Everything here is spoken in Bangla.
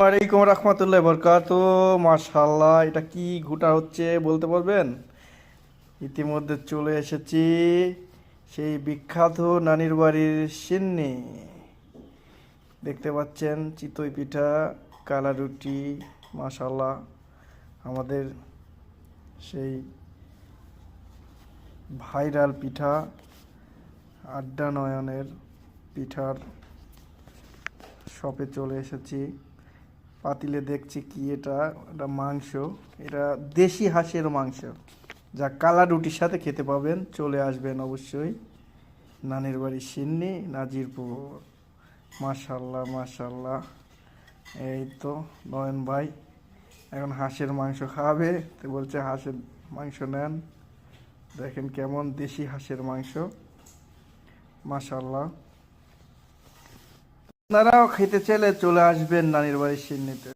ওয়ালাইকুম রহমতুল্লাহ বরকাত। মাশাল্লাহ, এটা কি ঘুটা হচ্ছে বলতে পারবেন? ইতিমধ্যে চলে এসেছি সেই বিখ্যাত নানির বাড়ির সিন্নি। দেখতে পাচ্ছেন চিতই পিঠা, কালা রুটি, মাশাল্লাহ আমাদের সেই ভাইরাল পিঠা, আড্ডা নয়নের পিঠার শপে চলে এসেছি। পাতিলে দেখছি কি এটা, এটা মাংস, এটা দেশি হাঁসের মাংস, যা কালা রুটির সাথে খেতে পাবেন। চলে আসবেন অবশ্যই নানির বাড়ি সিন্নি, নাজিরপুর। মাশাল্লাহ মাশাল্লাহ। এই তো নয়ন ভাই এখন হাঁসের মাংস খাবে, তো বলছে হাঁসের মাংস নেন। দেখেন কেমন দেশি হাঁসের মাংস, মাশাল্লাহ। আপনারাও খেতে চাইলে চলে আসবেন নানির বাড়ি সিন্নিতে।